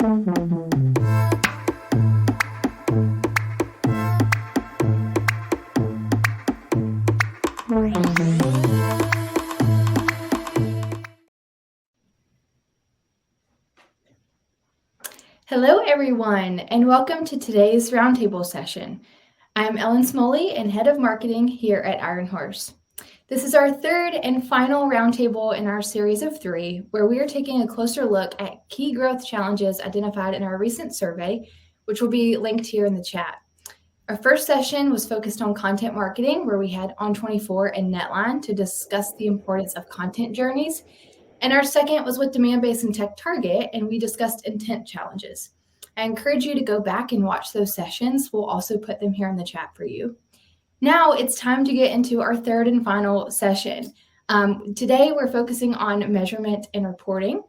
Hello, everyone, and welcome to today's roundtable session. I'm Ellen Smoley and Head of Marketing here at Iron Horse. This is our third and final roundtable in our series of 3, where we are taking a closer look at key growth challenges identified in our recent survey, which will be linked here in the chat. Our first session was focused on content marketing, where we had On24 and Netline to discuss the importance of content journeys. And our second was with Demandbase and TechTarget, and we discussed intent challenges. I encourage you to go back and watch those sessions. We'll also put them here in the chat for you. Now it's time to get into our third and final session. Today we're focusing on measurement and reporting.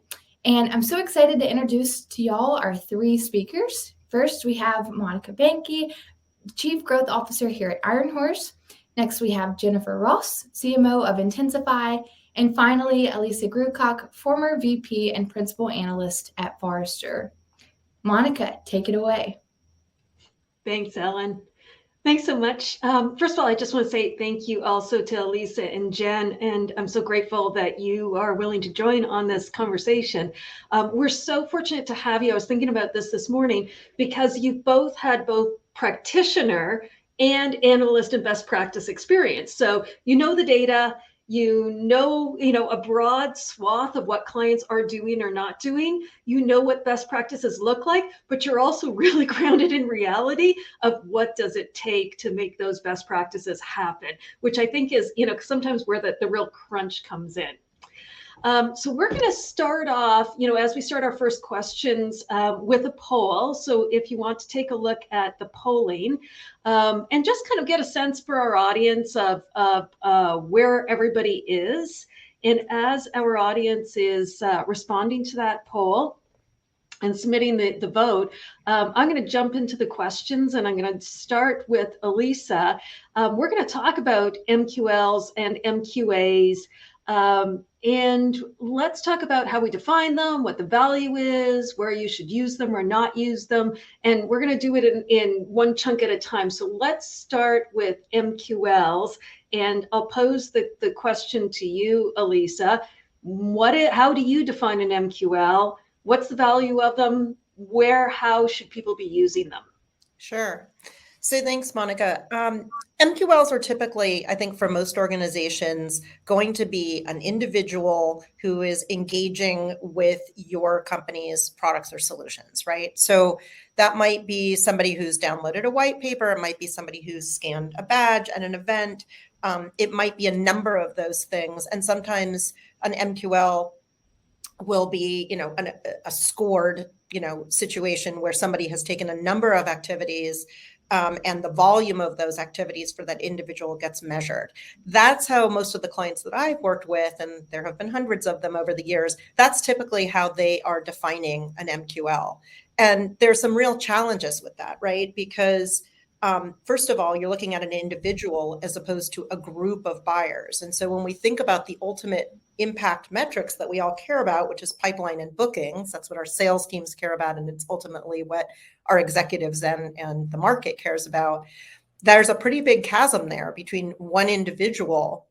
And I'm so excited to introduce to y'all our 3 speakers. First, we have Monica Banke, Chief Growth Officer here at Iron Horse. Next, we have Jennifer Ross, CMO of Intensify. And finally, Elisa Grucock, former VP and Principal Analyst at Forrester. Monica, take it away. Thanks, Ellen. Thanks so much. First of all, I just want to say thank you also to Elisa and Jen, and I'm so grateful that you are willing to join on this conversation. We're so fortunate to have you. I was thinking about this morning because you've both had both practitioner and analyst and best practice experience. So you know the data, you know a broad swath of what clients are doing or not doing. You know what best practices look like, but you're also really grounded in reality of what does it take to make those best practices happen, which I think is, sometimes where the real crunch comes in. So we're going to start off, as we start our first questions with a poll. So if you want to take a look at the polling and just kind of get a sense for our audience of where everybody is. And as our audience is responding to that poll and submitting the vote, I'm going to jump into the questions, and I'm going to start with Elisa. We're going to talk about MQLs and MQAs. And let's talk about how we define them, what the value is, where you should use them or not use them. And we're going to do it in one chunk at a time. So let's start with MQLs. And I'll pose the question to you, Elisa. How do you define an MQL? What's the value of them? How should people be using them? Sure. So thanks, Monica. MQLs are typically, I think for most organizations, going to be an individual who is engaging with your company's products or solutions, right? So that might be somebody who's downloaded a white paper. It might be somebody who's scanned a badge at an event. It might be a number of those things. And sometimes an MQL will be, a scored, situation where somebody has taken a number of activities and the volume of those activities for that individual gets measured. That's how most of the clients that I've worked with, and there have been hundreds of them over the years, that's typically how they are defining an MQL. And there's some real challenges with that, right? Because first of all, you're looking at an individual as opposed to a group of buyers. And so when we think about the ultimate impact metrics that we all care about, which is pipeline and bookings, that's what our sales teams care about, and it's ultimately what our executives and the market cares about. There's a pretty big chasm there between one individual,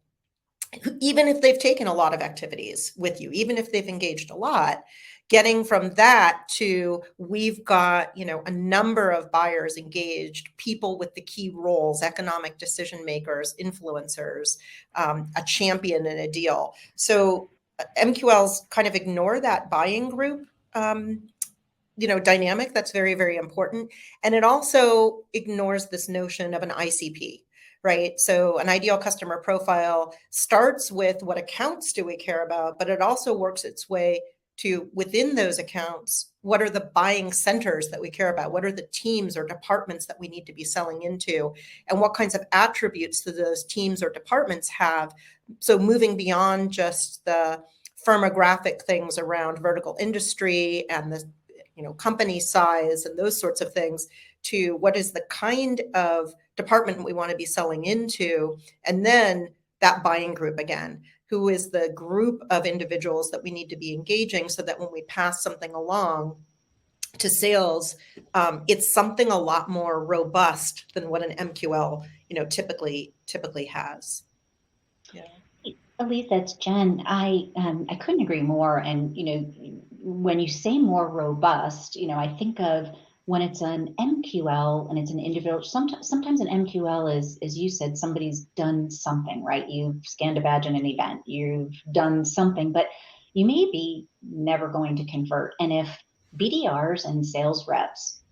even if they've taken a lot of activities with you, even if they've engaged a lot, getting from that to we've got, a number of buyers engaged, people with the key roles, economic decision makers, influencers, a champion in a deal. So MQLs kind of ignore that buying group, dynamic. That's very, very important. And it also ignores this notion of an ICP. Right. So an ideal customer profile starts with what accounts do we care about, but it also works its way to within those accounts, what are the buying centers that we care about? What are the teams or departments that we need to be selling into? And what kinds of attributes do those teams or departments have? So moving beyond just the firmographic things around vertical industry and the company size and those sorts of things to what is the kind of department we want to be selling into, and then that buying group again. Who is the group of individuals that we need to be engaging so that when we pass something along, to sales, it's something a lot more robust than what an MQL, typically has. Yeah. Elise, that's Jen. I couldn't agree more. And when you say more robust, I think of when it's an MQL and it's an individual. Sometimes an MQL is, as you said, somebody's done something, right? You've scanned a badge in an event. You've done something, but you may be never going to convert. And if BDRs and sales reps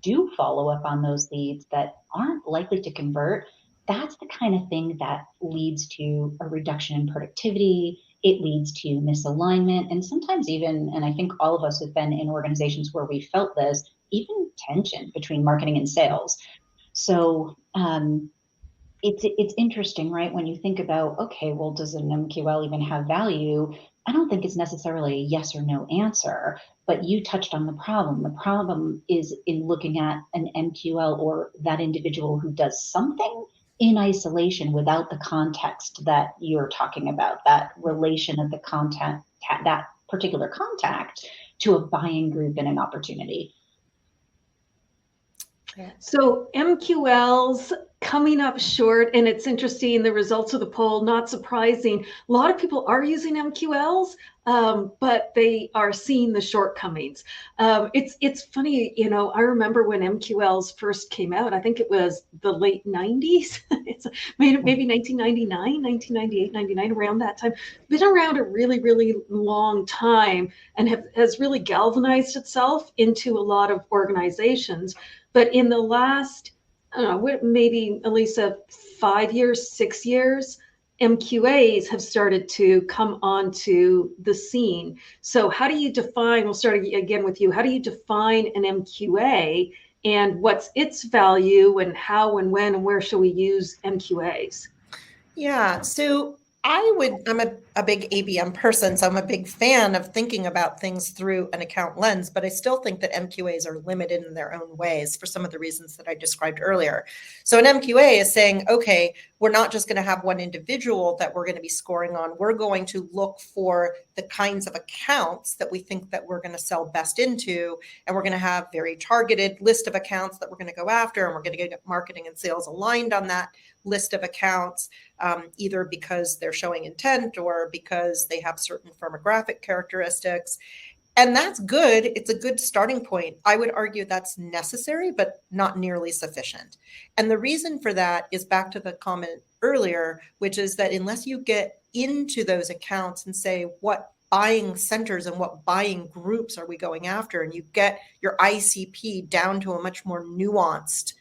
do follow up on those leads that aren't likely to convert, that's the kind of thing that leads to a reduction in productivity. It leads to misalignment, and sometimes even, and I think all of us have been in organizations where we felt this, even tension between marketing and sales. So it's interesting, right? When you think about, okay, well, does an MQL even have value? I don't think it's necessarily a yes or no answer, but you touched on the problem. The problem is in looking at an MQL or that individual who does something in isolation without the context that you're talking about, that relation of the contact, that particular contact to a buying group and an opportunity. So MQLs coming up short, and it's interesting, the results of the poll, not surprising. A lot of people are using MQLs, but they are seeing the shortcomings. It's funny, I remember when MQLs first came out, I think it was the late 90s. It's maybe 1999, 1998, 99, around that time. Been around a really, really long time and has really galvanized itself into a lot of organizations. But in the last, I don't know, maybe, Elisa, 5 years, 6 years, MQAs have started to come onto the scene. So how do you define, we'll start again with you, how do you define an MQA and what's its value and how and when and where shall we use MQAs? Yeah, so I'm a big ABM person, so I'm a big fan of thinking about things through an account lens, but I still think that MQAs are limited in their own ways for some of the reasons that I described earlier. So an MQA is saying, okay, we're not just going to have one individual that we're going to be scoring on. We're going to look for the kinds of accounts that we think that we're going to sell best into, and we're going to have very targeted list of accounts that we're going to go after, and we're going to get marketing and sales aligned on that list of accounts, either because they're showing intent or because they have certain firmographic characteristics. And that's good. It's a good starting point. I would argue that's necessary, but not nearly sufficient. And the reason for that is back to the comment earlier, which is that unless you get into those accounts and say, what buying centers and what buying groups are we going after, and you get your ICP down to a much more nuanced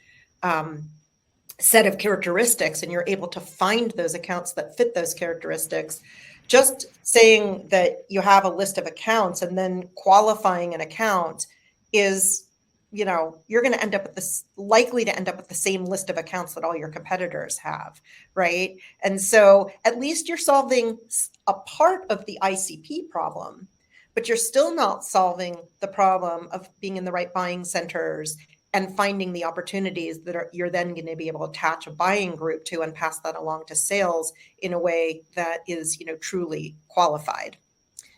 set of characteristics, and you're able to find those accounts that fit those characteristics. Just saying that you have a list of accounts and then qualifying an account is, you're going to end up with this, likely to end up with the same list of accounts that all your competitors have, right? And so at least you're solving a part of the ICP problem, but you're still not solving the problem of being in the right buying centers and finding the opportunities that you're then going to be able to attach a buying group to and pass that along to sales in a way that is, truly qualified.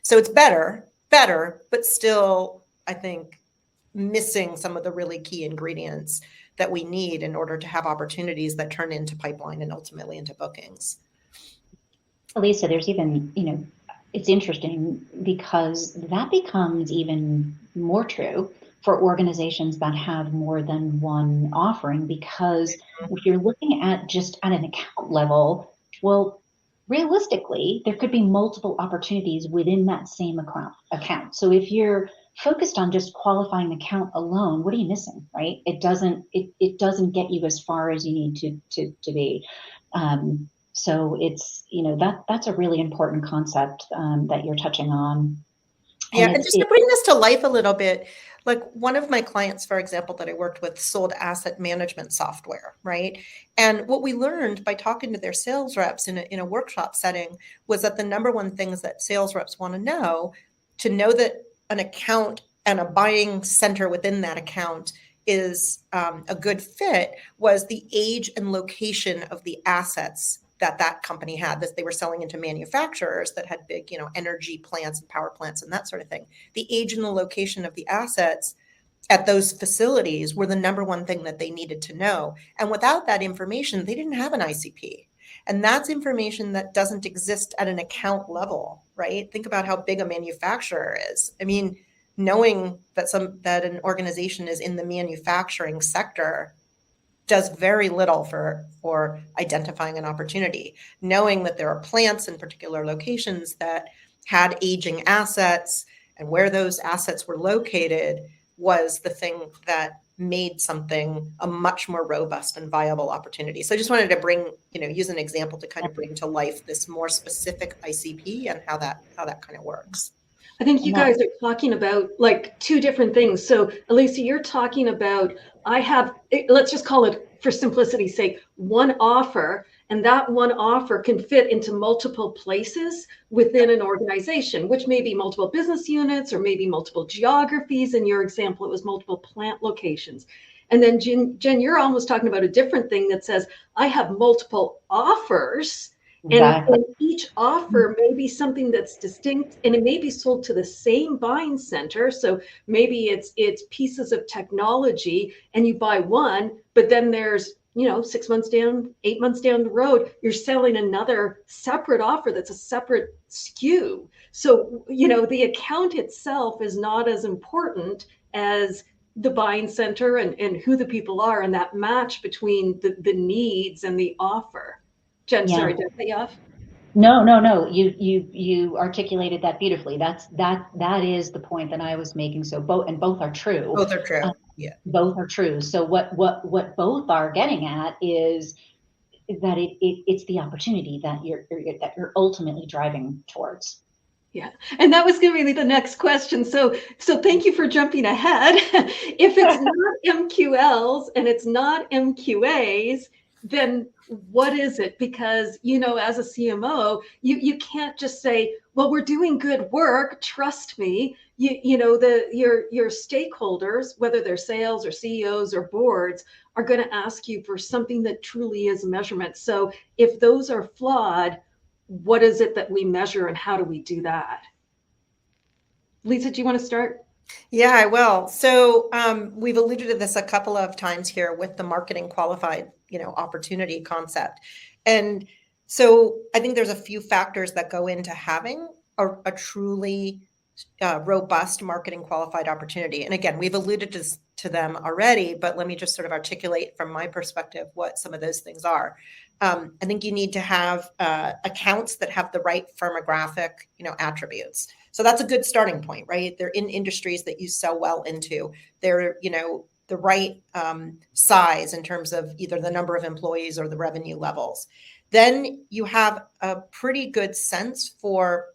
So it's better, but still, I think, missing some of the really key ingredients that we need in order to have opportunities that turn into pipeline and ultimately into bookings. Elisa, there's even, it's interesting because that becomes even more true for organizations that have more than one offering, because if you're looking at just at an account level, well, realistically, there could be multiple opportunities within that same account. So if you're focused on just qualifying the account alone, what are you missing, right? It doesn't get you as far as you need to be. So it's, that's a really important concept that you're touching on. And just to bring this to life a little bit, like one of my clients, for example, that I worked with sold asset management software, right? And what we learned by talking to their sales reps in a workshop setting was that the number one things that sales reps want to know that an account and a buying center within that account is a good fit was the age and location of the assets that company had, that they were selling into manufacturers that had big, energy plants and power plants and that sort of thing. The age and the location of the assets at those facilities were the number one thing that they needed to know. And without that information, they didn't have an ICP. And that's information that doesn't exist at an account level, right? Think about how big a manufacturer is. I mean, knowing that an organization is in the manufacturing sector does very little for identifying an opportunity. Knowing that there are plants in particular locations that had aging assets and where those assets were located was the thing that made something a much more robust and viable opportunity. So I just wanted to bring, use an example to kind of bring to life this more specific ICP and how that kind of works. I think you guys are talking about like two different things. So Elisa, you're talking about, let's just call it for simplicity's sake, one offer, and that one offer can fit into multiple places within an organization, which may be multiple business units or maybe multiple geographies. In your example, it was multiple plant locations. And then Jen, you're almost talking about a different thing that says, I have multiple offers. And each offer may be something that's distinct, and it may be sold to the same buying center. So maybe it's pieces of technology, and you buy one, but then there's 6 months down, 8 months down the road, you're selling another separate offer that's a separate SKU. So the account itself is not as important as the buying center and who the people are, and that match between the needs and the offer. Jen, sorry, did I cut you off? No. You articulated that beautifully. That is the point that I was making. So both are true. Both are true. Yeah. Both are true. So what both are getting at is that it's the opportunity that you're ultimately driving towards. Yeah, and that was going to be the next question. So thank you for jumping ahead. If it's not MQLs and it's not MQAs, then what is it? Because, as a CMO, you can't just say, well, we're doing good work, trust me. Your stakeholders, whether they're sales or CEOs or boards, are going to ask you for something that truly is measurement. So if those are flawed, what is it that we measure and how do we do that? Lisa, do you want to start? Yeah, I will. So we've alluded to this a couple of times here with the marketing qualified, opportunity concept. And so I think there's a few factors that go into having a truly robust marketing qualified opportunity. And again, we've alluded to them already, but let me just sort of articulate from my perspective what some of those things are. I think you need to have accounts that have the right firmographic, attributes. So that's a good starting point, right? They're in industries that you sell well into. They're, the right size in terms of either the number of employees or the revenue levels. Then you have a pretty good sense for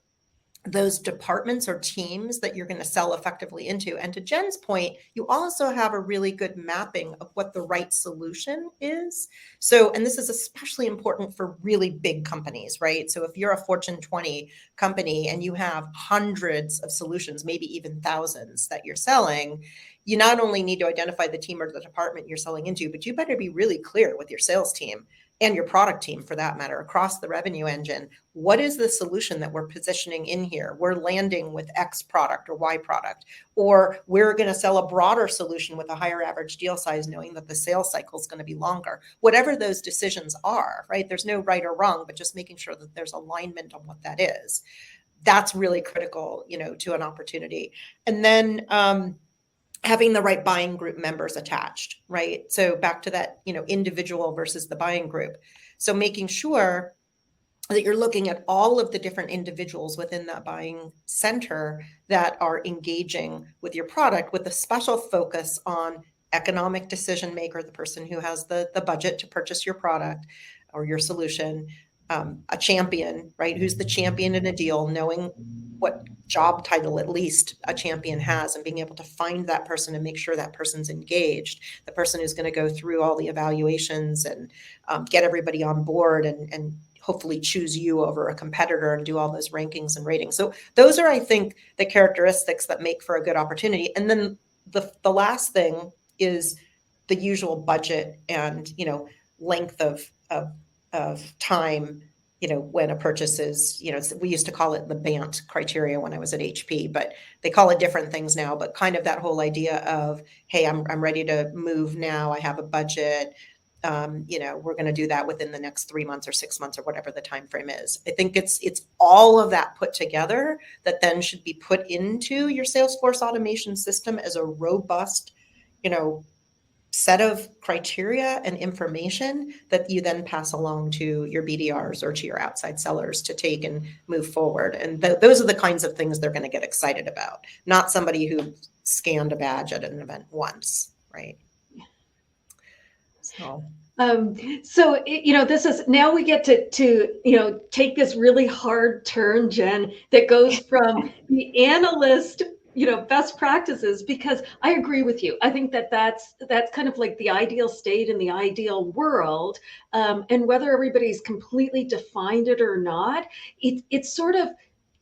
those departments or teams that you're going to sell effectively into. And to Jen's point, you also have a really good mapping of what the right solution is. So, and this is especially important for really big companies, right? So if you're a Fortune 20 company and you have hundreds of solutions, maybe even thousands that you're selling, you not only need to identify the team or the department you're selling into, but you better be really clear with your sales team and your product team for that matter, across the revenue engine. What is the solution that we're positioning in here? We're landing with X product or Y product, or we're going to sell a broader solution with a higher average deal size, knowing that the sales cycle is going to be longer. Whatever those decisions are, right? There's no right or wrong, but just making sure that there's alignment on what that is. That's really critical, to an opportunity. And then, having the right buying group members attached, right? So back to that, individual versus the buying group. So making sure that you're looking at all of the different individuals within that buying center that are engaging with your product with a special focus on economic decision maker, the person who has the budget to purchase your product or your solution, a champion, right? Who's the champion in a deal, knowing what job title at least a champion has and being able to find that person and make sure that person's engaged, the person who's going to go through all the evaluations and get everybody on board and hopefully choose you over a competitor and do all those rankings and ratings. So those are, I think, the characteristics that make for a good opportunity. And then the last thing is the usual budget and, length of time when a purchase is, we used to call it the BANT criteria when I was at HP, but they call it different things now. But kind of that whole idea of, hey, I'm ready to move now. I have a budget. We're going to do that within the next 3 months or 6 months or whatever the time frame is. I think it's all of that put together that then should be put into your Salesforce automation system as a robust, set of criteria and information that you then pass along to your BDRs or to your outside sellers to take and move forward. And those are the kinds of things they're going to get excited about, not somebody who scanned a badge at an event once, right? So this is, now we get to take this really hard turn, Jen, that goes from the analyst best practices, because I agree with you. I think that's kind of like the ideal state in the ideal world, and whether everybody's completely defined it or not, it sort of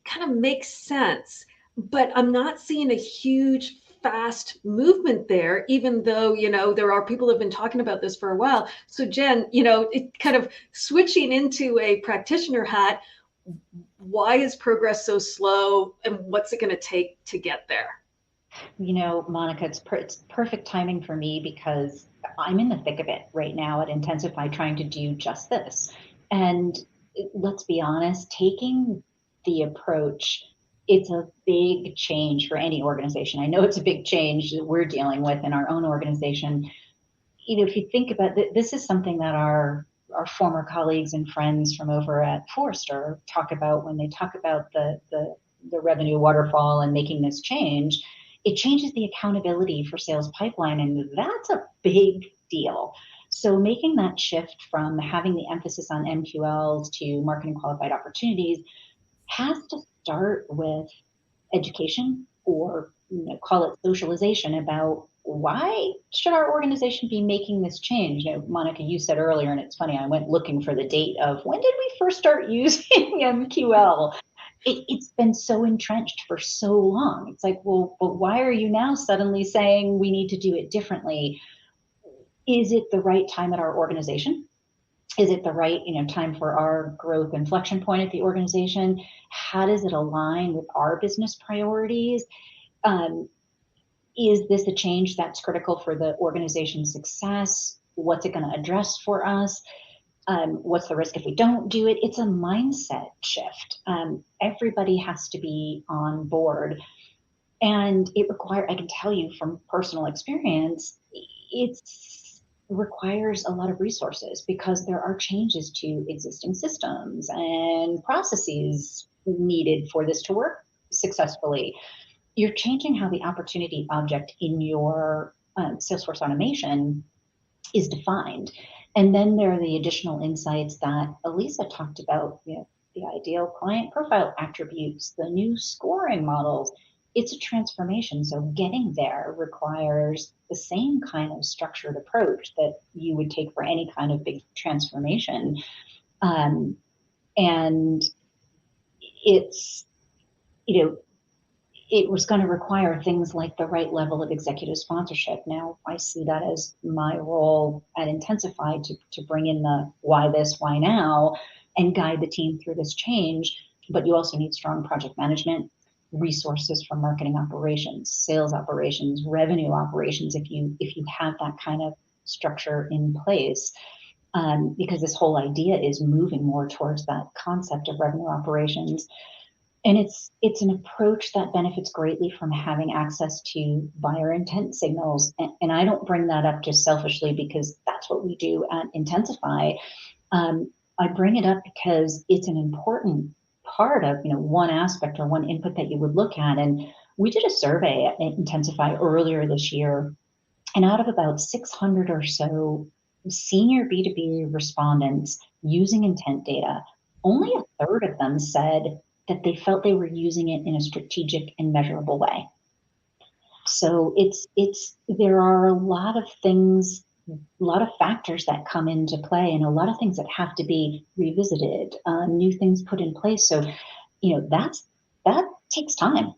kind of makes sense. But I'm not seeing a huge fast movement there, even though there are people who have been talking about this for a while. So Jen, it kind of switching into a practitioner hat, why is progress so slow, and what's it going to take to get there? Monica, it's perfect timing for me because I'm in the thick of it right now at Intensify, trying to do just this. And let's be honest, taking the approach, it's a big change for any organization. I know it's a big change that we're dealing with in our own organization. If you think about this is something that our former colleagues and friends from over at Forrester talk about when they talk about the revenue waterfall and making this change. It changes the accountability for sales pipeline, and that's a big deal. So making that shift from having the emphasis on MQLs to marketing qualified opportunities has to start with education, or call it socialization, about why should our organization be making this change. Monica, you said earlier, and it's funny, I went looking for the date of when did we first start using MQL. It's been so entrenched for so long. It's like, well, but why are you now suddenly saying we need to do it differently? Is it the right time at our organization? Is it the right time for our growth inflection point at the organization? How does it align with our business priorities? Is this a change that's critical for the organization's success? What's it going to address for us? What's the risk if we don't do it? It's a mindset shift. Everybody has to be on board. And I can tell you from personal experience, it requires a lot of resources because there are changes to existing systems and processes needed for this to work successfully. You're changing how the opportunity object in your Salesforce automation is defined. And then there are the additional insights that Elisa talked about, the ideal client profile attributes, the new scoring models. It's a transformation. So getting there requires the same kind of structured approach that you would take for any kind of big transformation. And it's, it was going to require things like the right level of executive sponsorship. Now, I see that as my role at Intensify to bring in the why this, why now, and guide the team through this change. But you also need strong project management, resources for marketing operations, sales operations, revenue operations, if you have that kind of structure in place. Because this whole idea is moving more towards that concept of revenue operations. And it's an approach that benefits greatly from having access to buyer intent signals. And I don't bring that up just selfishly because that's what we do at Intensify. I bring it up because it's an important part of one aspect or one input that you would look at. And we did a survey at Intensify earlier this year, and out of about 600 or so senior B2B respondents using intent data, only a third of them said that they felt they were using it in a strategic and measurable way. So there are a lot of things, a lot of factors that come into play, and a lot of things that have to be revisited, new things put in place. So, that takes time.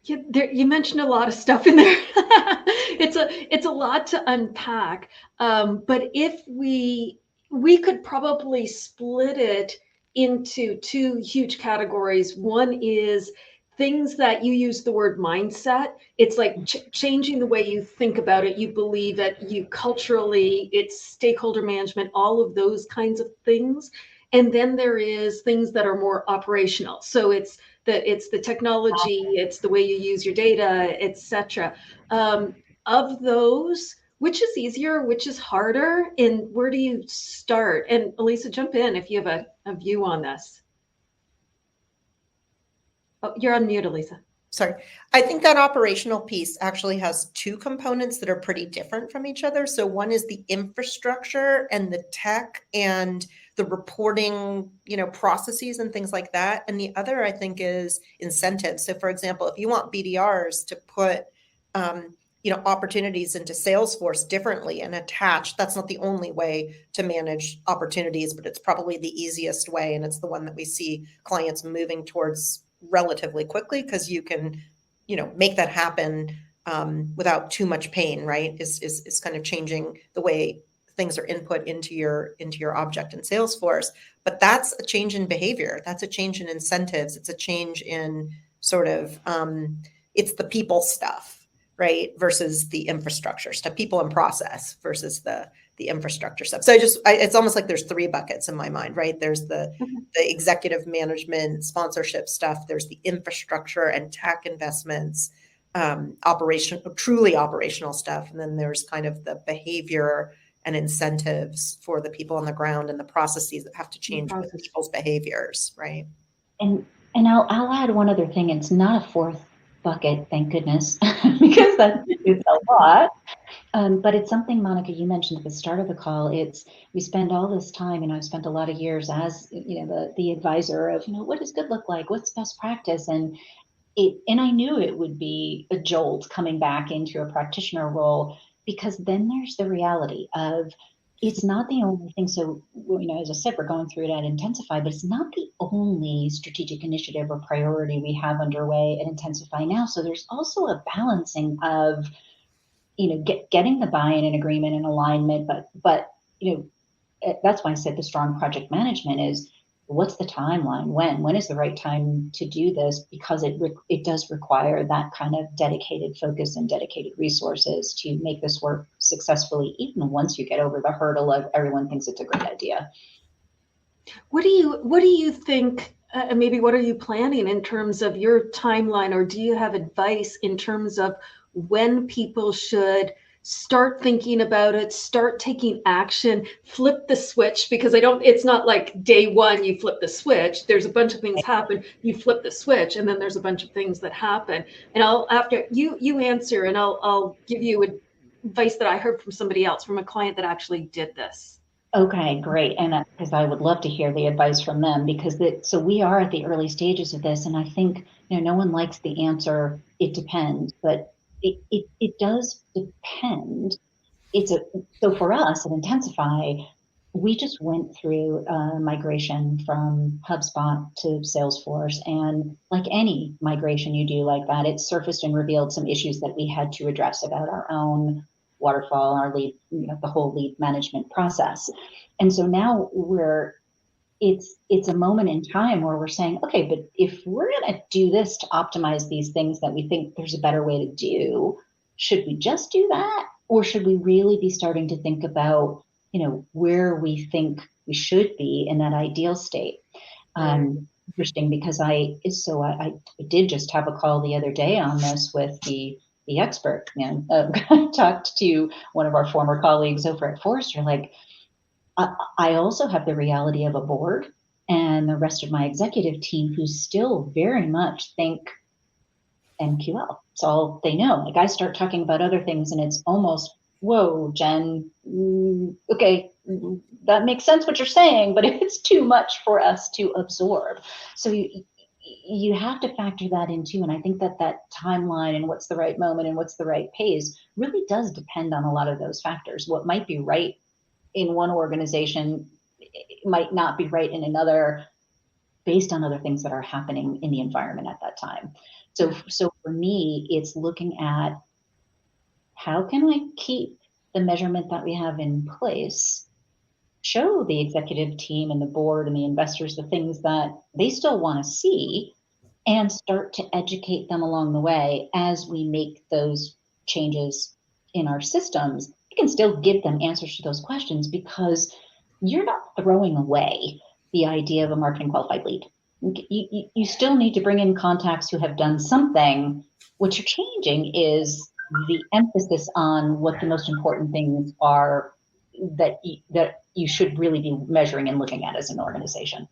You mentioned a lot of stuff in there. It's a lot to unpack. But if we we could probably split it into two huge categories. One is things that you use the word mindset. It's like changing the way you think about it, you believe it, you culturally, it's stakeholder management, all of those kinds of things. And then there is things that are more operational. So it's the technology, it's the way you use your data, etc. Of those, which is easier, which is harder, and where do you start? And Elisa, jump in if you have a view on this. Oh, you're on mute, Elisa. Sorry. I think that operational piece actually has two components that are pretty different from each other. So one is the infrastructure and the tech and the reporting, processes and things like that. And the other, I think, is incentives. So for example, if you want BDRs to put, opportunities into Salesforce differently and attach, that's not the only way to manage opportunities, but it's probably the easiest way. And it's the one that we see clients moving towards relatively quickly because you can, make that happen without too much pain, right? Is kind of changing the way things are input into your object in Salesforce. But that's a change in behavior. That's a change in incentives. It's a change in sort of it's the people stuff, right? Versus the infrastructure stuff, people and process versus the infrastructure stuff. So it's almost like there's three buckets in my mind, right? There's the executive management sponsorship stuff. There's the infrastructure and tech investments, truly operational stuff. And then there's kind of the behavior and incentives for the people on the ground and the processes that have to change with people's behaviors, right? And I'll add one other thing. It's not a fourth bucket, thank goodness, because that is a lot. But it's something, Monica, you mentioned at the start of the call. We spend all this time, I've spent a lot of years as, the advisor of, what does good look like? What's best practice? And I knew it would be a jolt coming back into a practitioner role, because then there's the reality of it's not the only thing. So, as I said, we're going through it at Intensify, but it's not the only strategic initiative or priority we have underway at Intensify now. So there's also a balancing of, getting the buy-in and agreement and alignment, but that's why I said the strong project management is what's the timeline? When is the right time to do this? Because it does require that kind of dedicated focus and dedicated resources to make this work successfully, even once you get over the hurdle of everyone thinks it's a great idea. What do you think? Maybe what are you planning in terms of your timeline, or do you have advice in terms of when people should start thinking about it, start taking action, flip the switch? Because it's not like day one you flip the switch. There's a bunch of things happen, you flip the switch, and then there's a bunch of things that happen. And after you answer, and I'll give you advice that I heard from somebody else, from a client that actually did this. Okay, great. And because I would love to hear the advice from them, because so we are at the early stages of this. And I think, no one likes the answer, it depends, but it does depend. So for us at Intensify, we just went through a migration from HubSpot to Salesforce. And like any migration you do like that, it surfaced and revealed some issues that we had to address about our own waterfall, our lead, the whole lead management process. And so now it's a moment in time where we're saying, okay, but if we're going to do this to optimize these things that we think there's a better way to do, should we just do that? Or should we really be starting to think about, where we think we should be in that ideal state? Interesting, because I did just have a call the other day on this with the expert. I talked to one of our former colleagues over at Forrester, like, I also have the reality of a board and the rest of my executive team who still very much think MQL. It's all they know. Like, I start talking about other things and it's almost, whoa, Jen, okay, that makes sense what you're saying, but it's too much for us to absorb. So you have to factor that in too. And I think that timeline and what's the right moment and what's the right pace really does depend on a lot of those factors. What might be right in one organization might not be right in another, based on other things that are happening in the environment at that time. So for me, it's looking at how can I keep the measurement that we have in place show the executive team and the board and the investors the things that they still want to see, and start to educate them along the way as we make those changes in our systems. You can still give them answers to those questions, because you're not throwing away the idea of a marketing qualified lead. You still need to bring in contacts who have done something. What you're changing is the emphasis on what the most important things are that you should really be measuring and looking at as an organization.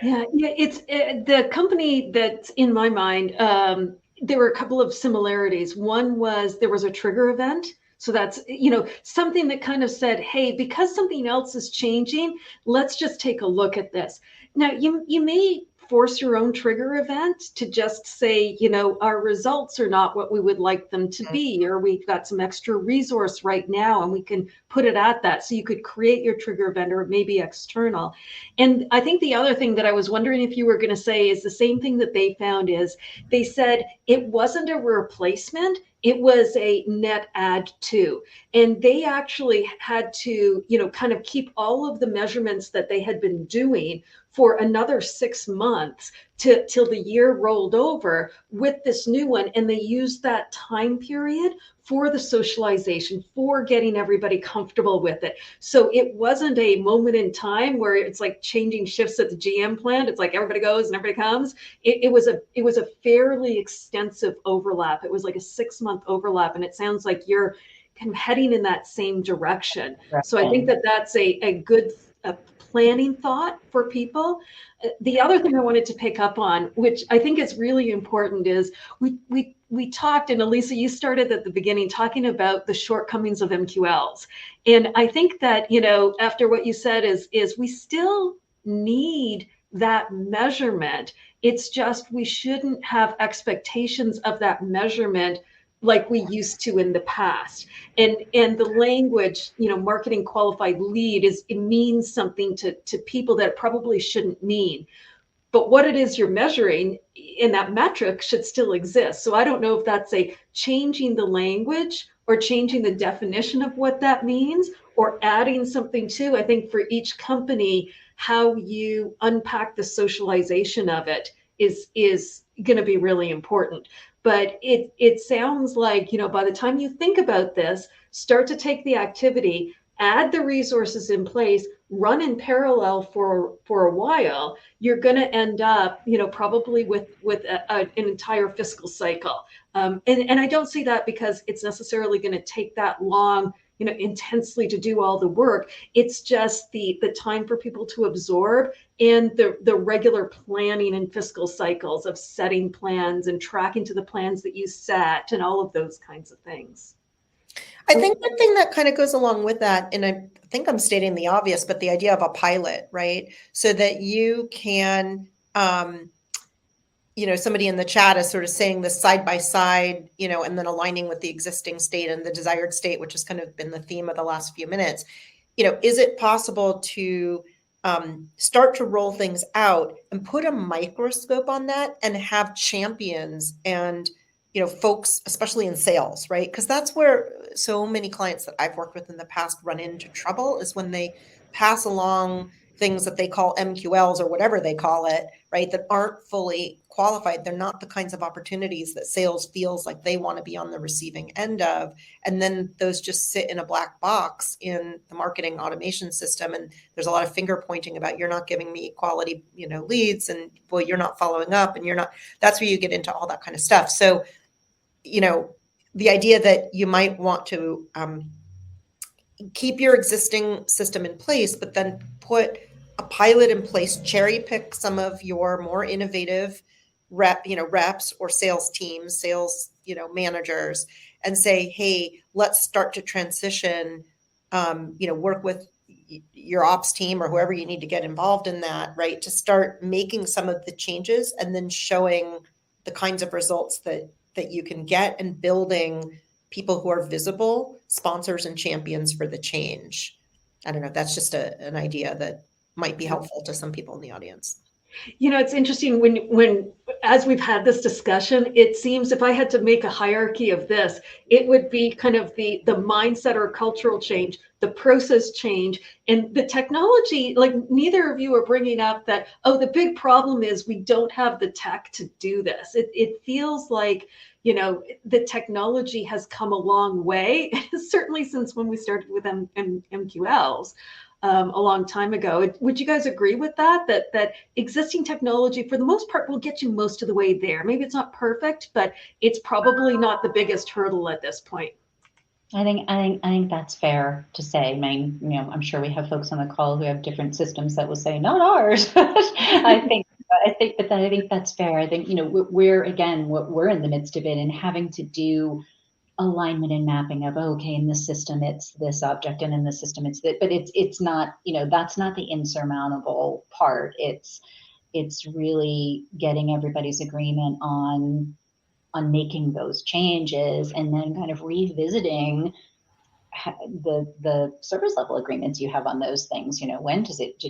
Yeah, it's the company that's in my mind. There were a couple of similarities. One was there was a trigger event. So that's, something that kind of said, hey, because something else is changing, let's just take a look at this. Now, you may force your own trigger event to just say, our results are not what we would like them to be, or we've got some extra resource right now and we can put it at that. So you could create your trigger event, or maybe external. And I think the other thing that I was wondering if you were going to say is the same thing that they found is they said it wasn't a replacement, it was a net add to. And they actually had to, kind of keep all of the measurements that they had been doing for another 6 months till the year rolled over with this new one. And they used that time period for the socialization, for getting everybody comfortable with it. So it wasn't a moment in time where it's like changing shifts at the GM plant. It's like everybody goes and everybody comes. It was a fairly extensive overlap. It was like a 6-month overlap. And it sounds like you're kind of heading in that same direction. Right. So I think that that's a good planning thought for people. The other thing I wanted to pick up on, which I think is really important, is we talked, and Elisa, you started at the beginning talking about the shortcomings of MQLs. And I think that, after what you said is we still need that measurement. It's just we shouldn't have expectations of that measurement like we used to in the past. And the language, marketing qualified lead, it means something to people that it probably shouldn't mean. But what it is you're measuring in that metric should still exist. So I don't know if that's a changing the language or changing the definition of what that means, or adding something to. I think for each company, how you unpack the socialization of it is going to be really important. But it sounds like, by the time you think about this, start to take the activity, add the resources in place, run in parallel for a while, you're going to end up, probably with an entire fiscal cycle. And I don't see that because it's necessarily going to take that long, intensely to do all the work. It's just the time for people to absorb, and the regular planning and fiscal cycles of setting plans and tracking to the plans that you set and all of those kinds of things. I think the thing that kind of goes along with that, and I think I'm stating the obvious, but the idea of a pilot, right? So that you can, somebody in the chat is sort of saying this side by side, and then aligning with the existing state and the desired state, which has kind of been the theme of the last few minutes. Is it possible to start to roll things out and put a microscope on that and have champions and folks, especially in sales, right? Because that's where so many clients that I've worked with in the past run into trouble, is when they pass along things that they call MQLs or whatever they call it, right, that aren't fully qualified. They're not the kinds of opportunities that sales feels like they want to be on the receiving end of. And then those just sit in a black box in the marketing automation system. And there's a lot of finger pointing about, you're not giving me quality, leads, and well, you're not following up, and that's where you get into all that kind of stuff. So, the idea that you might want to keep your existing system in place, but then put a pilot in place, cherry pick some of your more innovative reps or sales teams, sales, managers, and say, hey, let's start to transition, work with your ops team or whoever you need to get involved in that, right? To start making some of the changes and then showing the kinds of results that you can get, and building people who are visible sponsors and champions for the change. I don't know. That's just an idea that might be helpful to some people in the audience. It's interesting when as we've had this discussion, it seems if I had to make a hierarchy of this, it would be kind of the mindset or cultural change, the process change, and the technology. Like neither of you are bringing up that, oh, the big problem is we don't have the tech to do this. It feels like, the technology has come a long way, certainly since when we started with MQLs. A long time ago. Would you guys agree with that? That existing technology, for the most part, will get you most of the way there. Maybe it's not perfect, but it's probably not the biggest hurdle at this point. I think that's fair to say. I mean, I'm sure we have folks on the call who have different systems that will say not ours. I think that's fair. I think we're in the midst of it and having to do alignment and mapping of, okay, in this system it's this object and in this system it's that, but it's not, that's not the insurmountable part. It's really getting everybody's agreement on making those changes and then kind of revisiting the service level agreements you have on those things. When does it,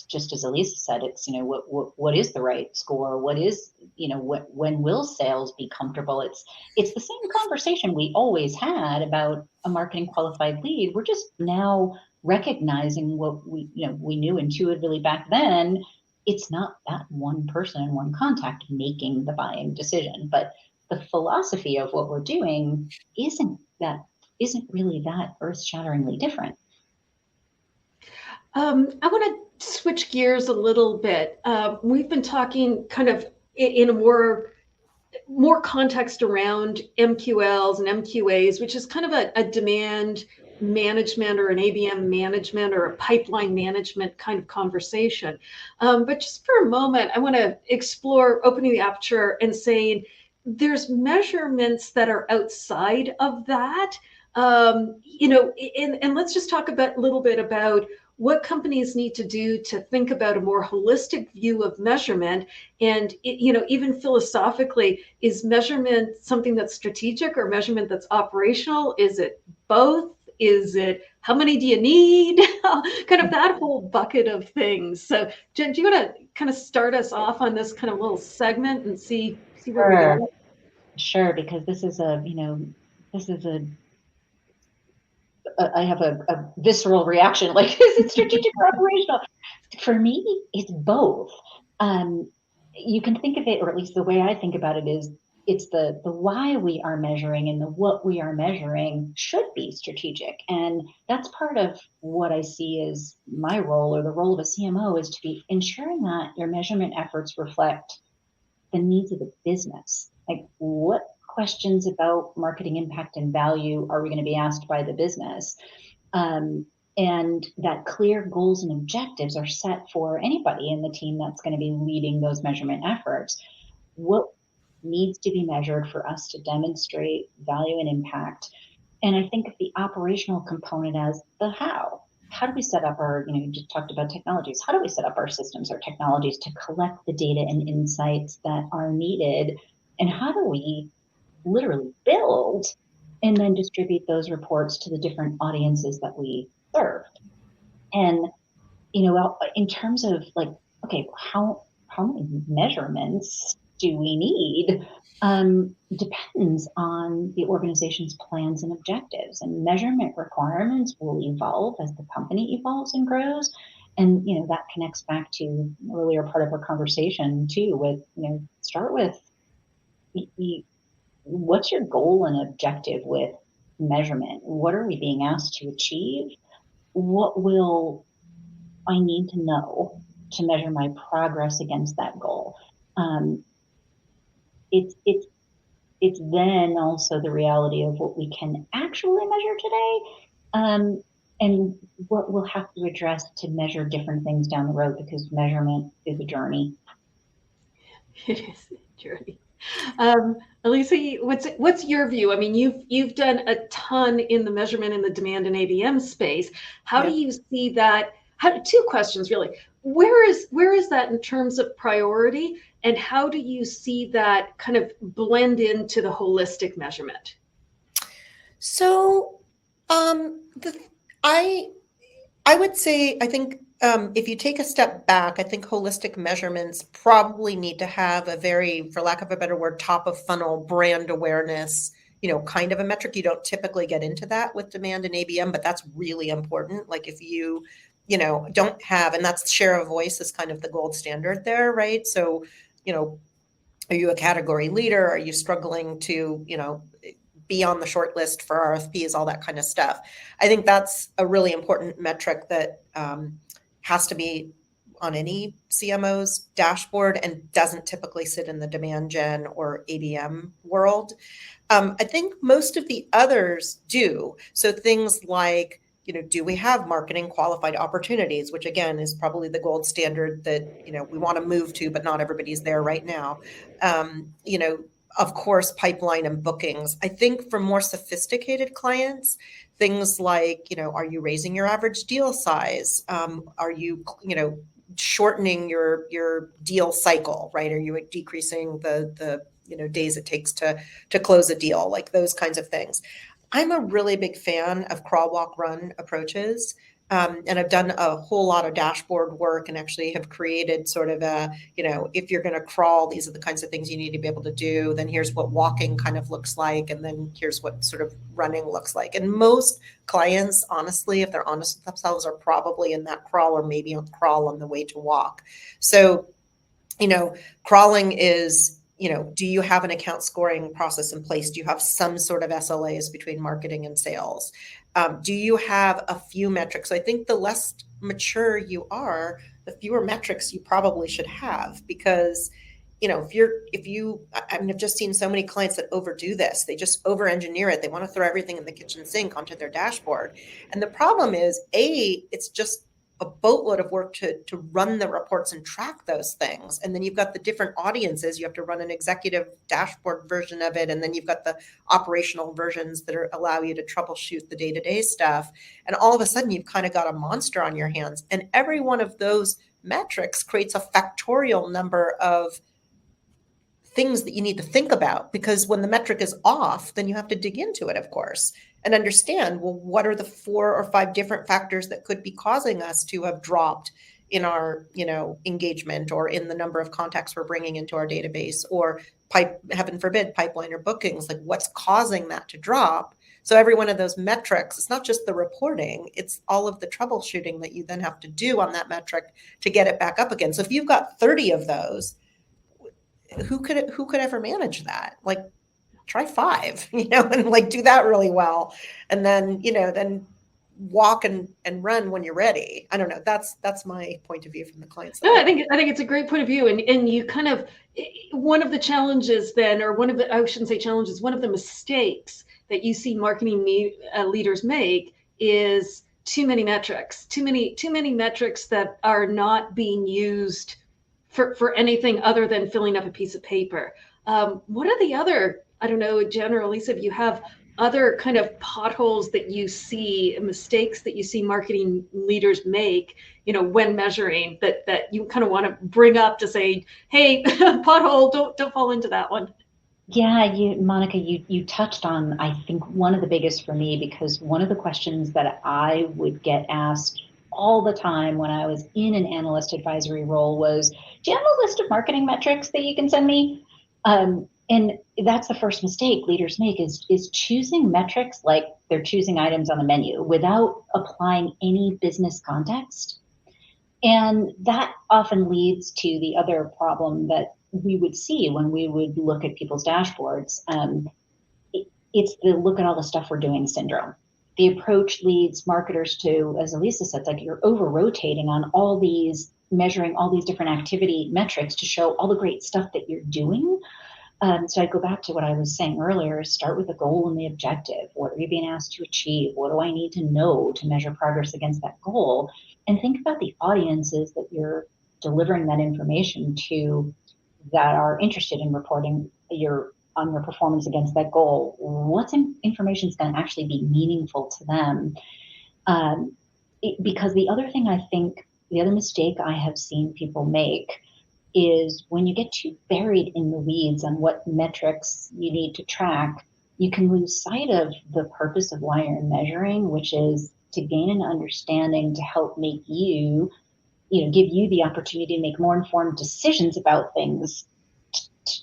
just as Elisa said, it's what is the right score, what is, when will sales be comfortable? It's the same conversation we always had about a marketing qualified lead. We're just now recognizing what we knew intuitively back then. It's not that one person and one contact making the buying decision, but the philosophy of what we're doing isn't really that earth-shatteringly different. I want to switch gears a little bit. We've been talking kind of in a more context around MQLs and MQAs, which is kind of a demand management or an ABM management or a pipeline management kind of conversation. But just for a moment, I want to explore opening the aperture and saying there's measurements that are outside of that. And let's just talk a little bit about what companies need to do to think about a more holistic view of measurement. And, even philosophically, is measurement something that's strategic or measurement that's operational? Is it both? Is it how many do you need? Kind of that whole bucket of things. So, Jen, do you want to kind of start us off on this kind of little segment and see where we go? Sure, because this is I have a visceral reaction, like, is it strategic or operational? For me, it's both. You can think of it, or at least the way I think about it is, it's the why we are measuring and the what we are measuring should be strategic. And that's part of what I see as my role, or the role of a CMO, is to be ensuring that your measurement efforts reflect the needs of the business. Like, what questions about marketing impact and value are we going to be asked by the business? And that clear goals and objectives are set for anybody in the team that's going to be leading those measurement efforts. What needs to be measured for us to demonstrate value and impact? And I think of the operational component as the how. How do we set up our, you just talked about technologies. How do we set up our systems or technologies to collect the data and insights that are needed? And how do we literally build and then distribute those reports to the different audiences that we serve? And, in terms of like, okay, how many measurements do we need? Depends on the organization's plans and objectives, and measurement requirements will evolve as the company evolves and grows. And, that connects back to an earlier part of our conversation too, with, start with what's your goal and objective with measurement? What are we being asked to achieve? What will I need to know to measure my progress against that goal? It's then also the reality of what we can actually measure today, and what we'll have to address to measure different things down the road, because measurement is a journey. It is a journey. Elisa, what's your view? I mean, you've done a ton in the measurement in the demand and ABM space. How do you see that? Two questions really. Where is that in terms of priority, and how do you see that kind of blend into the holistic measurement? So, I would say, I think if you take a step back, I think holistic measurements probably need to have a very, for lack of a better word, top of funnel brand awareness, kind of a metric. You don't typically get into that with demand and ABM, but that's really important. Like if you don't have, and that's share of voice is kind of the gold standard there, right? So, are you a category leader? Are you struggling to, be on the short list for RFPs, all that kind of stuff. I think that's a really important metric that has to be on any CMO's dashboard and doesn't typically sit in the demand gen or ABM world. I think most of the others do. So things like, do we have marketing qualified opportunities, which again is probably the gold standard that, we want to move to, but not everybody's there right now. Of course, pipeline and bookings. I think for more sophisticated clients, things like, are you raising your average deal size? Are you, shortening your deal cycle, right? Are you decreasing the days it takes to close a deal, like those kinds of things. I'm a really big fan of crawl, walk, run approaches. And I've done a whole lot of dashboard work and actually have created sort of a, if you're going to crawl, these are the kinds of things you need to be able to do. Then here's what walking kind of looks like. And then here's what sort of running looks like. And most clients, honestly, if they're honest with themselves, are probably in that crawl or maybe on crawl on the way to walk. So, crawling is, do you have an account scoring process in place? Do you have some sort of SLAs between marketing and sales? Do you have a few metrics? So I think the less mature you are, the fewer metrics you probably should have, because I've just seen so many clients that overdo this. They just over engineer it. They want to throw everything in the kitchen sink onto their dashboard. And the problem is, it's just a boatload of work to run the reports and track those things. And then you've got the different audiences. You have to run an executive dashboard version of it. And then you've got the operational versions that allow you to troubleshoot the day-to-day stuff. And all of a sudden you've kind of got a monster on your hands. And every one of those metrics creates a factorial number of things that you need to think about, because when the metric is off, then you have to dig into it, of course, and understand, well, what are the 4 or 5 different factors that could be causing us to have dropped in our, engagement or in the number of contacts we're bringing into our database, or heaven forbid, pipeline or bookings, like what's causing that to drop. So every one of those metrics, it's not just the reporting, it's all of the troubleshooting that you then have to do on that metric to get it back up again. So if you've got 30 of those, who could ever manage that? Like, try 5, and like do that really well. And then, then walk and run when you're ready. I don't know. That's my point of view from the clients. No, I think it's a great point of view. And you kind of, one of the challenges then, or I shouldn't say challenges, one of the mistakes that you see marketing leaders make is too many metrics, too many metrics that are not being used for anything other than filling up a piece of paper. What are the other, I don't know, Jen or Elisa, if you have other kind of potholes that you see, mistakes that you see marketing leaders make, when measuring, that you kind of want to bring up to say, hey, pothole, don't fall into that one. Yeah, Monica, you touched on, I think, one of the biggest for me, because one of the questions that I would get asked all the time when I was in an analyst advisory role was, do you have a list of marketing metrics that you can send me? And that's the first mistake leaders make, is choosing metrics like they're choosing items on the menu without applying any business context. And that often leads to the other problem that we would see when we would look at people's dashboards. It's the look at all the stuff we're doing syndrome. The approach leads marketers to, as Elisa said, like you're over rotating on all these, measuring all these different activity metrics to show all the great stuff that you're doing. So I go back to what I was saying earlier, start with the goal and the objective. What are you being asked to achieve? What do I need to know to measure progress against that goal? And think about the audiences that you're delivering that information to that are interested in reporting on your performance against that goal. What information is going to actually be meaningful to them? Because the other thing the other mistake I have seen people make is when you get too buried in the weeds on what metrics you need to track, you can lose sight of the purpose of why you're measuring, which is to gain an understanding to help make you give you the opportunity to make more informed decisions about things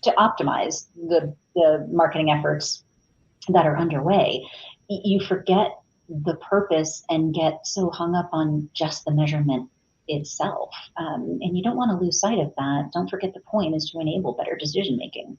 to optimize the marketing efforts that are underway. You forget the purpose and get so hung up on just the measurement itself. And you don't want to lose sight of that. Don't forget the point is to enable better decision making.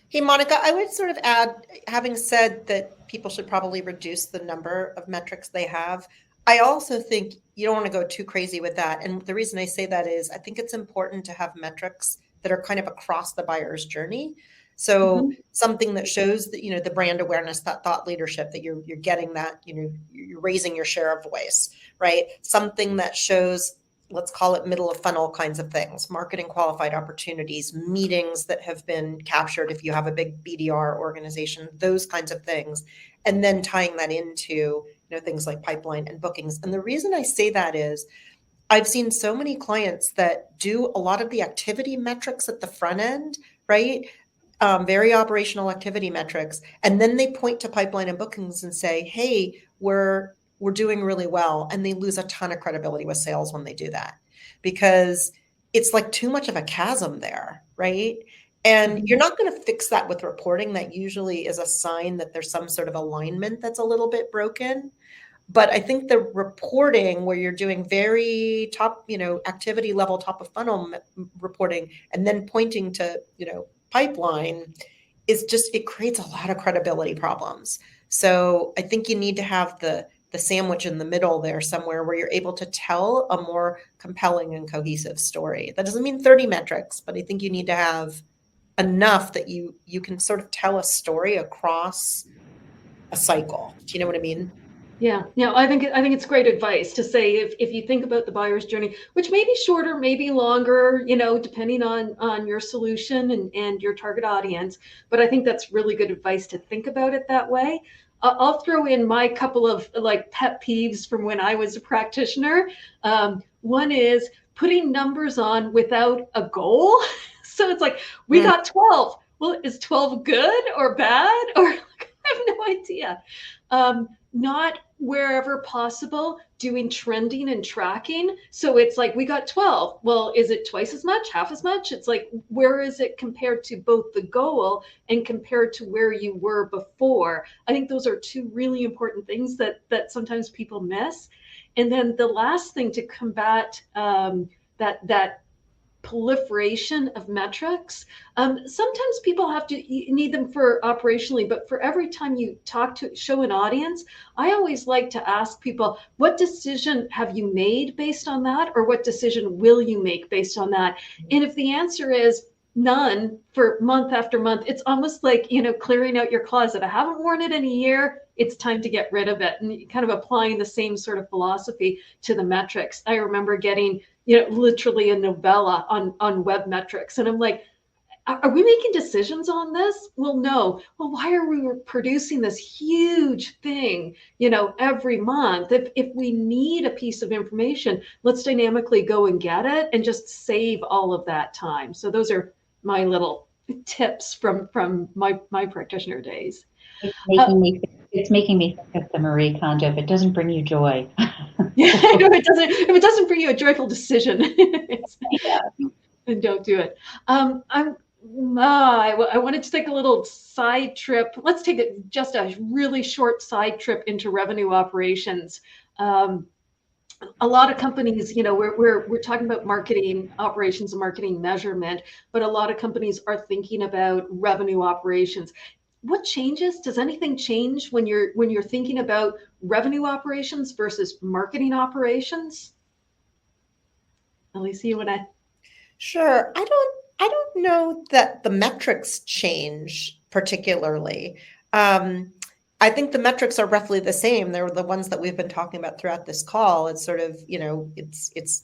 Hey, Monica, I would sort of add, having said that people should probably reduce the number of metrics they have, I also think you don't want to go too crazy with that. And the reason I say that is I think it's important to have metrics that are kind of across the buyer's journey. So something that shows that, the brand awareness, that thought leadership, that you're getting that, you're raising your share of voice, right? Something that shows, let's call it middle of funnel kinds of things, marketing qualified opportunities, meetings that have been captured if you have a big BDR organization, those kinds of things. And then tying that into, things like pipeline and bookings. And the reason I say that is I've seen so many clients that do a lot of the activity metrics at the front end, right? Very operational activity metrics. And then they point to pipeline and bookings and say, hey, we're doing really well. And they lose a ton of credibility with sales when they do that, because it's like too much of a chasm there, right? And you're not going to fix that with reporting. That usually is a sign that there's some sort of alignment that's a little bit broken. But I think the reporting where you're doing very top, activity level, top of funnel reporting, and then pointing to, pipeline is just, it creates a lot of credibility problems. So I think you need to have the sandwich in the middle there somewhere where you're able to tell a more compelling and cohesive story. That doesn't mean 30 metrics, but I think you need to have enough that you can sort of tell a story across a cycle. Do you know what I mean? Yeah, I think it's great advice to say if you think about the buyer's journey, which may be shorter, maybe longer, depending on your solution and your target audience. But I think that's really good advice to think about it that way. I'll throw in my couple of like pet peeves from when I was a practitioner. One is putting numbers on without a goal. So it's like, we got 12. Well, is 12 good or bad? Or I have no idea. Not wherever possible doing trending and tracking. So it's like, we got 12. Well, is it twice as much, half as much? It's like, where is it compared to both the goal and compared to where you were before? I think those are two really important things that sometimes people miss. And then the last thing to combat that proliferation of metrics. Sometimes people need them for operationally, but for every time you show an audience, I always like to ask people, what decision have you made based on that? Or what decision will you make based on that? And if the answer is none for month after month, it's almost like, clearing out your closet. I haven't worn it in a year. It's time to get rid of it. And kind of applying the same sort of philosophy to the metrics. I remember getting literally a novella on web metrics. And I'm like, are we making decisions on this? Well, no. Well, why are we producing this huge thing, every month? If we need a piece of information, let's dynamically go and get it and just save all of that time. So those are my little tips from my practitioner days. It's making me think of the Marie Kondo. If it doesn't bring you joy. Yeah, if it doesn't bring you a joyful decision, then don't do it. I wanted to take a little side trip. Let's take just a really short side trip into revenue operations. A lot of companies, we're talking about marketing operations and marketing measurement, but a lot of companies are thinking about revenue operations. What changes? Does anything change when you're thinking about revenue operations versus marketing operations? Elisa, you want to? Sure. I don't know that the metrics change particularly. I think the metrics are roughly the same. They're the ones that we've been talking about throughout this call. It's sort of, it's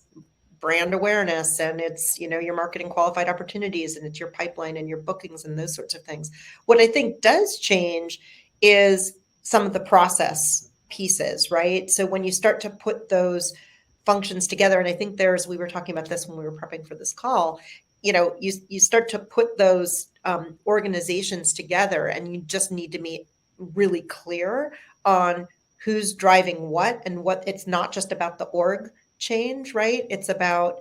brand awareness, and it's, your marketing qualified opportunities, and it's your pipeline and your bookings and those sorts of things. What I think does change is some of the process pieces, right? So when you start to put those functions together, and I think we were talking about this when we were prepping for this call, you start to put those organizations together, and you just need to be really clear on who's driving what, and what it's not just about the org change, right? It's about,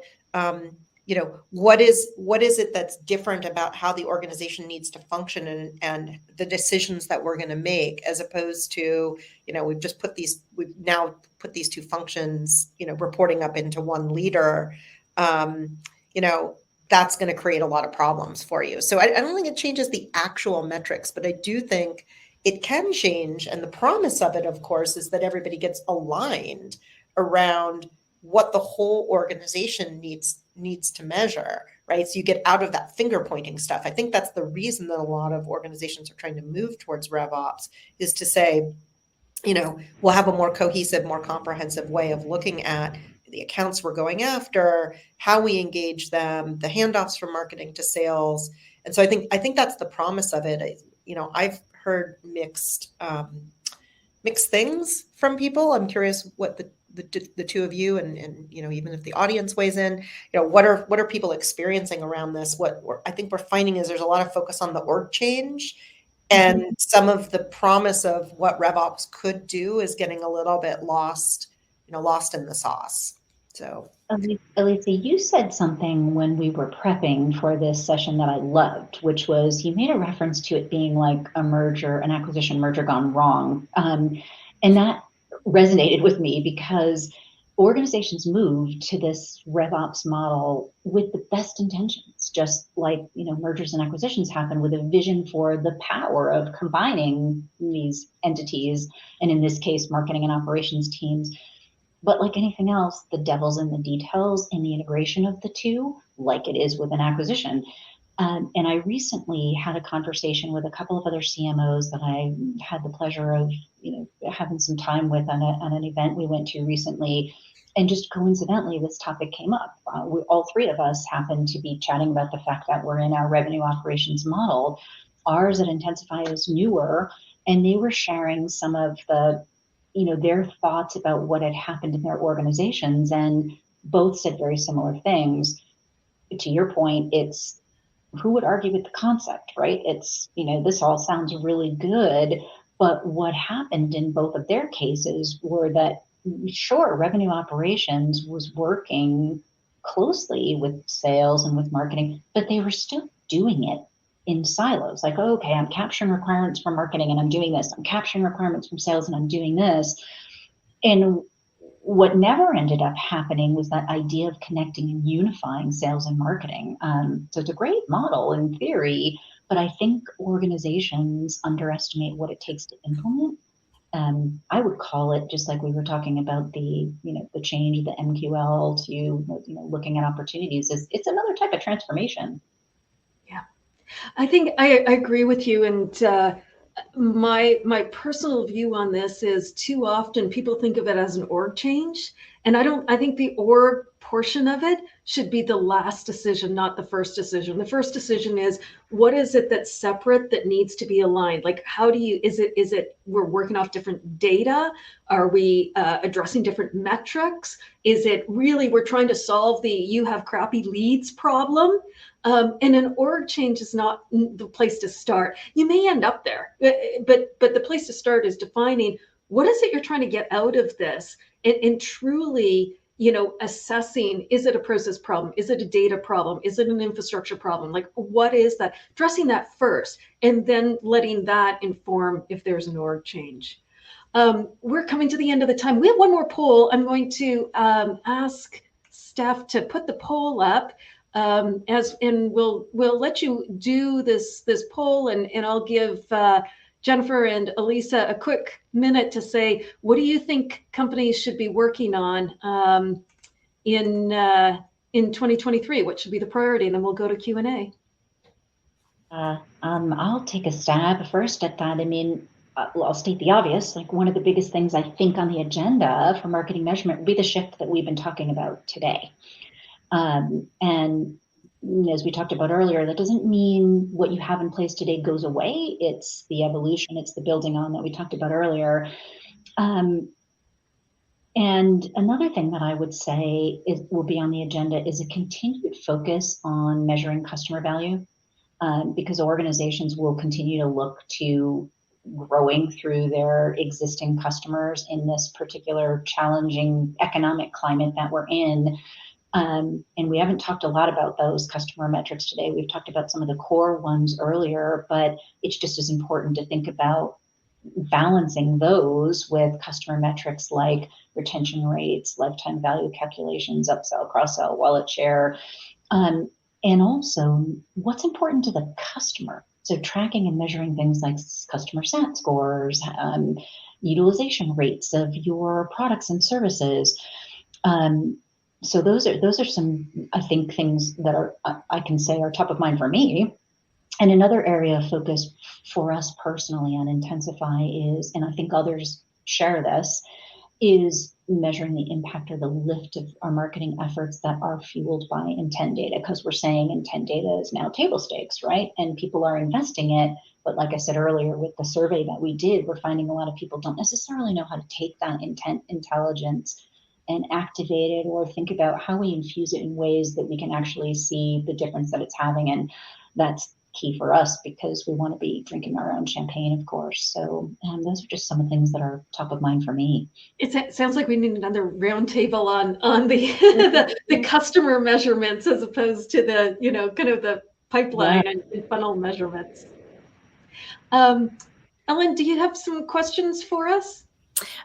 what is it that's different about how the organization needs to function and the decisions that we're going to make, as opposed to, we've now put these two functions, reporting up into one leader. um, that's going to create a lot of problems for you. So I don't think it changes the actual metrics, but I do think it can change. And the promise of it, of course, is that everybody gets aligned around what the whole organization needs to measure, right? So you get out of that finger pointing stuff. I think that's the reason that a lot of organizations are trying to move towards RevOps, is to say, we'll have a more cohesive, more comprehensive way of looking at the accounts we're going after, how we engage them, the handoffs from marketing to sales. And so I think that's the promise of it. I've heard mixed things from people. I'm curious what the two of you and even if the audience weighs in, what are people experiencing around this? I think we're finding is there's a lot of focus on the org change, and some of the promise of what RevOps could do is getting a little bit lost in the sauce. So, Elisa, you said something when we were prepping for this session that I loved, which was you made a reference to it being like an acquisition merger gone wrong. And that resonated with me because organizations move to this RevOps model with the best intentions, just like mergers and acquisitions happen with a vision for the power of combining these entities, and in this case, marketing and operations teams. But like anything else, the devil's in the details in the integration of the two, like it is with an acquisition. And I recently had a conversation with a couple of other CMOs that I had the pleasure of, having some time with on an event we went to recently. And just coincidentally, this topic came up. All three of us happened to be chatting about the fact that we're in our revenue operations model. Ours at Intensify is newer, and they were sharing some of their thoughts about what had happened in their organizations, and both said very similar things. To your point, it's who would argue with the concept, right? It's, this all sounds really good, but what happened in both of their cases were that, sure, revenue operations was working closely with sales and with marketing, but they were still doing it in silos. Like, oh, okay, I'm capturing requirements from marketing and I'm doing this. I'm capturing requirements from sales and I'm doing this. And what never ended up happening was that idea of connecting and unifying sales and marketing. So it's a great model in theory, but I think organizations underestimate what it takes to implement. I would call it, just like we were talking about the change of the MQL to looking at opportunities, it's another type of transformation. Yeah, I think I agree with you, and my personal view on this is too often people think of it as an org change, and I think the org portion of it should be the last decision, not the first decision. The first decision is, what is it that's separate that needs to be aligned? Like, is it we're working off different data? Are we addressing different metrics? Is it really we're trying to solve the you have crappy leads problem? And an org change is not the place to start. You may end up there, but the place to start is defining what is it you're trying to get out of this, and truly, assessing, is it a process problem? Is it a data problem? Is it an infrastructure problem? Like, what is that? Addressing that first, and then letting that inform if there's an org change. We're coming to the end of the time. We have one more poll. I'm going to ask Steph to put the poll up. And we'll let you do this poll, and I'll give Jennifer and Elisa a quick minute to say, what do you think companies should be working on in 2023? What should be the priority? And then we'll go to Q&A. I'll take a stab first at that. I mean, I'll state the obvious. Like, one of the biggest things I think on the agenda for marketing measurement will be the shift that we've been talking about today. And as we talked about earlier, that doesn't mean what you have in place today goes away. It's the evolution, it's the building on that we talked about earlier. And another thing that I would say will be on the agenda is a continued focus on measuring customer value, because organizations will continue to look to growing through their existing customers in this particular challenging economic climate that we're in. And we haven't talked a lot about those customer metrics today. We've talked about some of the core ones earlier, but it's just as important to think about balancing those with customer metrics like retention rates, lifetime value calculations, upsell, cross-sell, wallet share, and also what's important to the customer. So tracking and measuring things like customer sat scores, utilization rates of your products and services. So those are some, I think, things that are, I can say, are top of mind for me. And another area of focus for us personally on Intensify is, and I think others share this, is measuring the impact or the lift of our marketing efforts that are fueled by intent data, because we're saying intent data is now table stakes, right? And people are investing it. But like I said earlier, with the survey that we did, we're finding a lot of people don't necessarily know how to take that intent intelligence and activate it, or think about how we infuse it in ways that we can actually see the difference that it's having. And that's key for us because we want to be drinking our own champagne, of course. So those are just some of the things that are top of mind for me. It sounds like we need another roundtable on the the customer measurements as opposed to the, you know, kind of the pipeline and funnel measurements. Ellen, do you have some questions for us?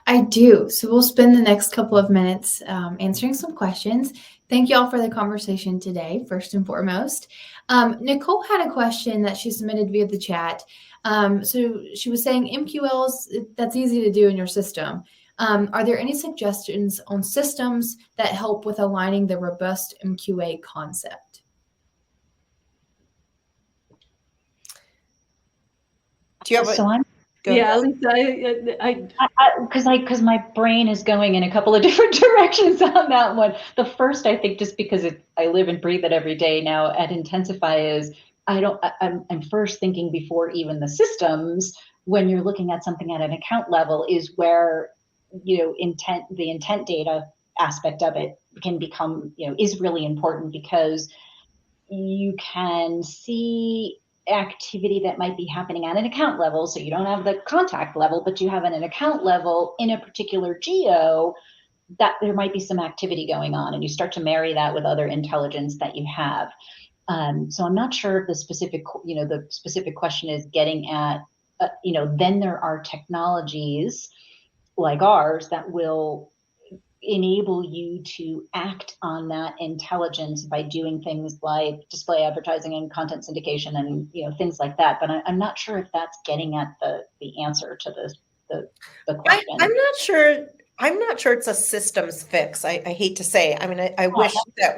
I do. So we'll spend the next couple of minutes answering some questions. Thank you all for the conversation today, first and foremost. Nicole had a question that she submitted via the chat. So she was saying MQLs, that's easy to do in your system. Are there any suggestions on systems that help with aligning the robust MQA concept? Do you have So I'm yeah, Lisa, because my brain is going in a couple of different directions on that one. The first, I think, just because I live and breathe it every day now at Intensify, is I'm first thinking before even the systems, when you're looking at something at an account level, is where, you know, the intent data aspect of it can become, you know, is really important, because you can see activity that might be happening at an account level. So you don't have the contact level, but you have an account level in a particular geo that there might be some activity going on, and you start to marry that with other intelligence that you have. So I'm not sure if the specific question is getting at, then there are technologies like ours that will enable you to act on that intelligence by doing things like display advertising and content syndication and, you know, things like that. But I'm not sure if that's getting at the answer to the question. I'm not sure it's a systems fix. I hate to say. I mean, I wish that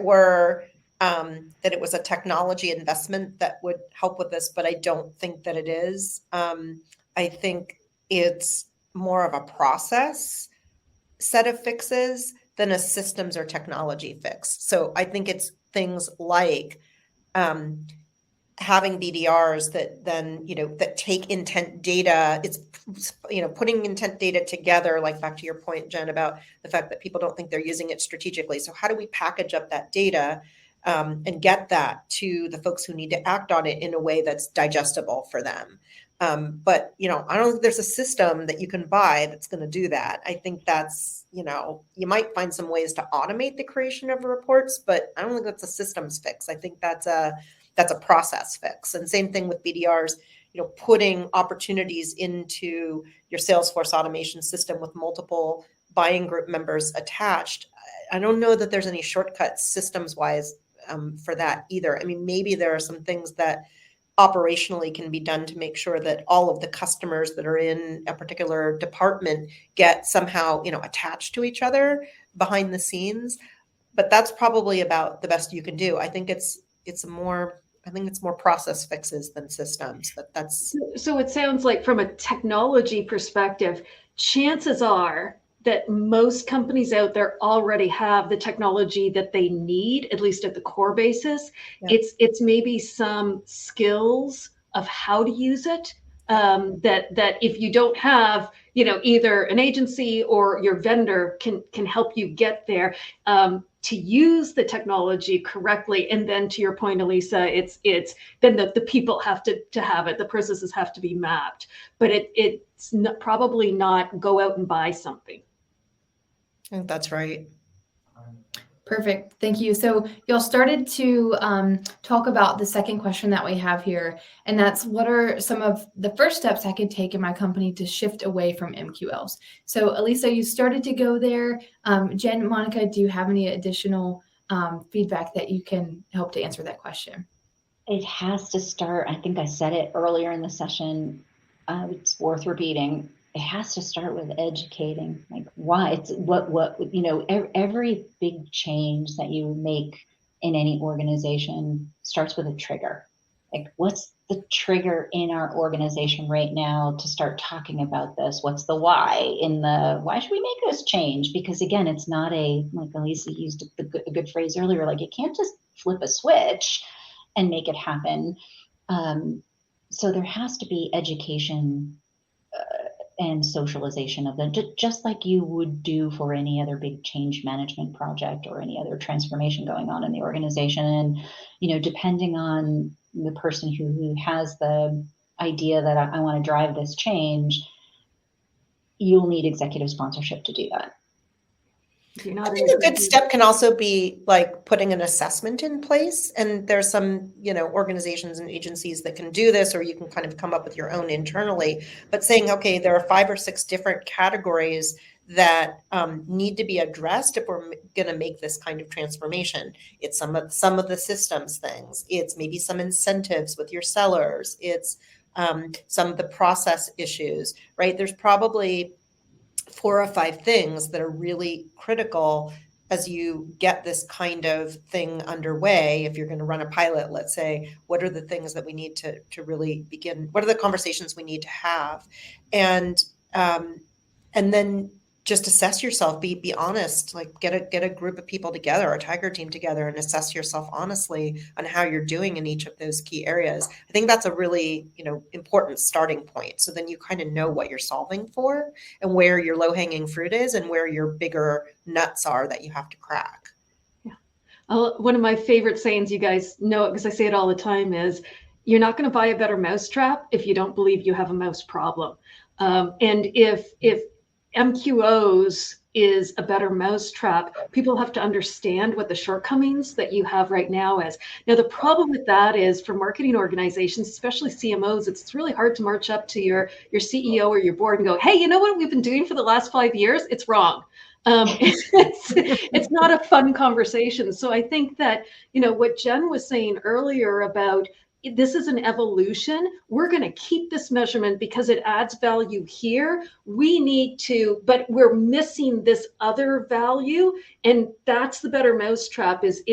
that it was a technology investment that would help with this, but I don't think that it is. I think it's more of a process set of fixes than a systems or technology fix. So I think it's things like having BDRs that then, that take intent data. It's, putting intent data together, like back to your point, Jen, about the fact that people don't think they're using it strategically. So how do we package up that data and get that to the folks who need to act on it in a way that's digestible for them? But, I don't think there's a system that you can buy that's going to do that. I think that's, you might find some ways to automate the creation of reports, but I don't think that's a systems fix. I think that's a process fix. And same thing with BDRs, putting opportunities into your Salesforce automation system with multiple buying group members attached. I don't know that there's any shortcuts systems wise for that either. I mean, maybe there are some things that operationally can be done to make sure that all of the customers that are in a particular department get somehow, attached to each other behind the scenes. But that's probably about the best you can do. I think it's more process fixes than systems. But that's so it sounds like from a technology perspective, chances are that most companies out there already have the technology that they need, at least at the core basis. Yeah. It's maybe some skills of how to use it that if you don't have, either an agency or your vendor can help you get there, to use the technology correctly. And then to your point, Elisa, it's then the people have to have it. The processes have to be mapped, but it's probably not go out and buy something. I think that's right. Perfect. Thank you. So y'all started to talk about the second question that we have here, and that's what are some of the first steps I could take in my company to shift away from MQLs? So Elisa, you started to go there. Jen, Monica, do you have any additional feedback that you can help to answer that question? It has to start, I think I said it earlier in the session, it's worth repeating. It has to start with educating, like why it's every big change that you make in any organization starts with a trigger. Like, what's the trigger in our organization right now to start talking about this? What's the why why should we make this change? Because again, it's not like Elisa used a good phrase earlier, like you can't just flip a switch and make it happen. So there has to be education and socialization of them, just like you would do for any other big change management project or any other transformation going on in the organization. And, depending on the person who has the idea that I want to drive this change, you'll need executive sponsorship to do that. I think a good step can also be like putting an assessment in place. And there's some, organizations and agencies that can do this, or you can kind of come up with your own internally, but saying, okay, there are 5 or 6 different categories that need to be addressed if we're going to make this kind of transformation. It's some of the systems things. It's maybe some incentives with your sellers. It's some of the process issues, right? There's probably 4 or 5 things that are really critical as you get this kind of thing underway. If you're going to run a pilot, let's say, what are the things that we need to really begin? What are the conversations we need to have? And then just assess yourself, be honest, like get a group of people together, a Tiger team together, and assess yourself honestly on how you're doing in each of those key areas. I think that's a really, important starting point. So then you kind of know what you're solving for and where your low-hanging fruit is and where your bigger nuts are that you have to crack. Yeah. One of my favorite sayings, you guys know it because I say it all the time, is you're not going to buy a better mousetrap if you don't believe you have a mouse problem. And if MQOs is a better mousetrap, people have to understand what the shortcomings that you have right now is. Now, the problem with that is for marketing organizations, especially CMOs, it's really hard to march up to your CEO or your board and go, hey, you know what we've been doing for the last 5 years? It's wrong. It's not a fun conversation. So I think that, what Jen was saying earlier about this is an evolution. We're going to keep this measurement because it adds value here. We need to, but we're missing this other value. And that's the better mousetrap is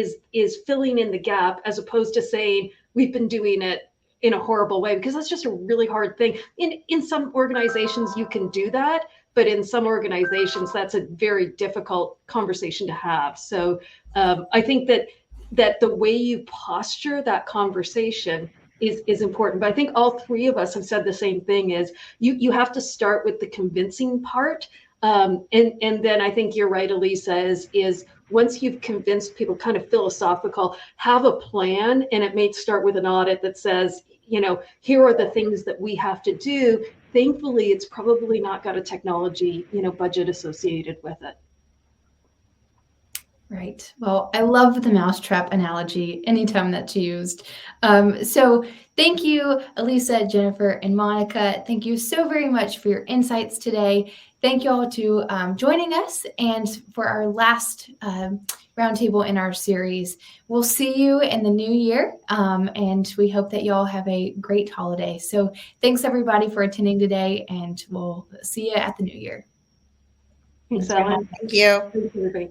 filling in the gap, as opposed to saying we've been doing it in a horrible way, because that's just a really hard thing. In some organizations, you can do that. But in some organizations, that's a very difficult conversation to have. So I think that the way you posture that conversation is important. But I think all 3 of us have said the same thing, is you have to start with the convincing part. And then I think you're right, Elisa, is once you've convinced people, kind of philosophical, have a plan. And it may start with an audit that says, here are the things that we have to do. Thankfully, it's probably not got a technology, budget associated with it. Right. Well, I love the mousetrap analogy anytime that's used. So thank you, Elisa, Jennifer, and Monica. Thank you so very much for your insights today. Thank you all to joining us and for our last roundtable in our series. We'll see you in the new year, and we hope that you all have a great holiday. So thanks, everybody, for attending today, and we'll see you at the new year. Thanks, Ellen. Thank you. Thanks, everybody.